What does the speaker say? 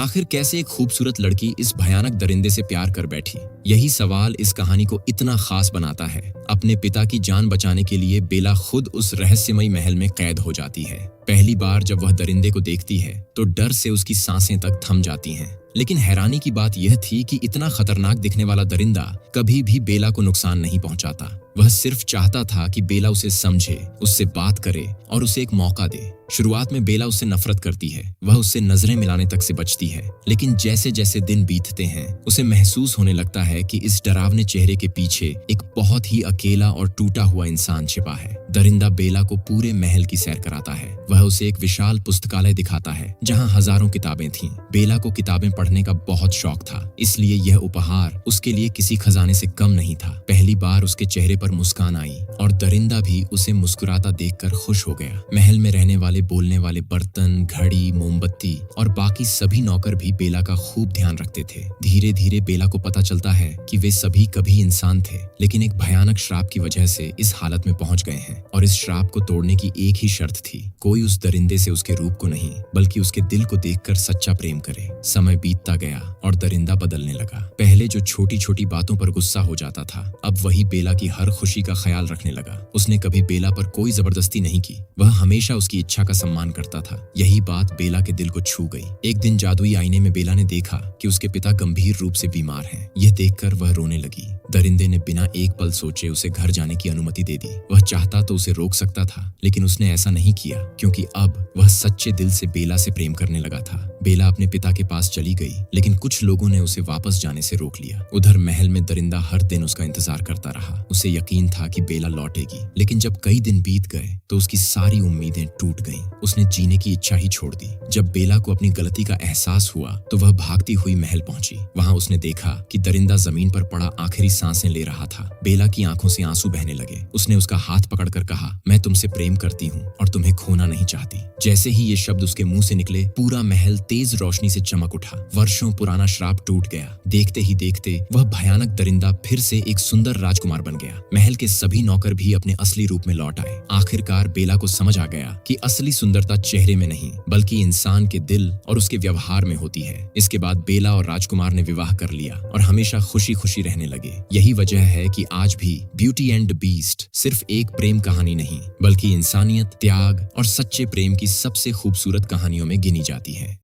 आखिर कैसे एक खूबसूरत लड़की इस भयानक दरिंदे से प्यार कर बैठी? यही सवाल इस कहानी को इतना खास बनाता है। अपने पिता की जान बचाने के लिए बेला खुद उस रहस्यमयी महल में कैद हो जाती है। पहली बार जब वह दरिंदे को देखती है तो डर से उसकी सांसें तक थम जाती हैं। लेकिन हैरानी की बात यह थी कि इतना खतरनाक दिखने वाला दरिंदा कभी भी बेला को नुकसान नहीं पहुंचाता। वह सिर्फ चाहता था कि बेला उसे समझे, उससे बात करे और उसे एक मौका दे। शुरुआत में बेला उससे नफरत करती है, वह उससे नजरें मिलाने तक से बचती है। लेकिन जैसे जैसे दिन बीतते हैं उसे महसूस होने लगता है कि इस डरावने चेहरे के पीछे एक बहुत ही अकेला और टूटा हुआ इंसान छिपा है। दरिंदा बेला को पूरे महल की सैर कराता है। वह उसे एक विशाल पुस्तकालय दिखाता है जहाँ हजारों किताबें थीं। बेला को किताबें पढ़ने का बहुत शौक था, इसलिए यह उपहार उसके लिए किसी खजाने से कम नहीं था। पहली बार उसके चेहरे पर मुस्कान आई और दरिंदा भी उसे मुस्कुराता देखकर खुश हो गया। महल में रहने वाले बोलने वाले बर्तन, घड़ी, मोमबत्ती और बाकी सभी नौकर भी बेला का खूब ध्यान रखते थे। धीरे धीरे बेला को पता चलता है कि वे सभी कभी इंसान थे, लेकिन एक भयानक श्राप की वजह से इस हालत में पहुंच गए हैं। और इस श्राप को तोड़ने की एक ही शर्त थी, कोई उस दरिंदे से उसके रूप को नहीं बल्कि उसके दिल को देखकर सच्चा प्रेम करे। समय बीतता गया और दरिंदा बदलने लगा। पहले जो छोटी छोटी बातों पर गुस्सा हो जाता था, अब वही बेला की हर खुशी का ख्याल रखने लगा। उसने कभी बेला पर कोई जबरदस्ती नहीं की, वह हमेशा उसकी इच्छा का सम्मान करता था। यही बात बेला के दिल को छू गई। एक दिन जादुई आईने में बेला ने देखा कि उसके पिता गंभीर रूप से बीमार हैं। यह देखकर वह रोने लगी। दरिंदे ने बिना एक पल सोचे उसे घर जाने की अनुमति दे दी। वह चाहता तो उसे रोक सकता था, लेकिन उसने ऐसा नहीं किया क्योंकि अब वह सच्चे दिल से बेला से प्रेम करने लगा था। बेला अपने पिता के पास चली गई, लेकिन कुछ लोगों ने उसे वापस जाने से रोक लिया। उधर महल में दरिंदा हर दिन उसका इंतजार करता रहा। उसे यकीन था कि बेला लौटेगी, लेकिन जब कई दिन बीत गए तो उसकी सारी उम्मीदें टूट गईं। उसने जीने की इच्छा ही छोड़ दी। जब बेला को अपनी गलती का एहसास हुआ तो वह भागती हुई महल पहुंची। वहां उसने देखा कि दरिंदा जमीन पर पड़ा आखिरी सांसें ले रहा था। बेला की आंखों से आंसू बहने लगे। उसने उसका हाथ पकड़कर कहा, मैं तुमसे प्रेम करती हूँ और तुम्हें खोना नहीं चाहती। जैसे ही ये शब्द उसके मुंह से निकले, पूरा महल तेज रोशनी से चमक उठा। वर्षों पुराना श्राप टूट गया। देखते ही देखते वह भयानक दरिंदा फिर से एक सुंदर राजकुमार बन गया। महल के सभी नौकर भी अपने असली रूप में लौट आए। आखिरकार बेला को समझ आ गया कि असली सुंदरता चेहरे में नहीं बल्कि इंसान के दिल और उसके व्यवहार में होती है। इसके बाद बेला और राजकुमार ने विवाह कर लिया और हमेशा खुशी खुशी रहने लगे। यही वजह है कि आज भी ब्यूटी एंड द बीस्ट सिर्फ एक प्रेम कहानी नहीं बल्कि इंसानियत, त्याग और सच्चे प्रेम की सबसे खूबसूरत कहानियों में गिनी जाती है।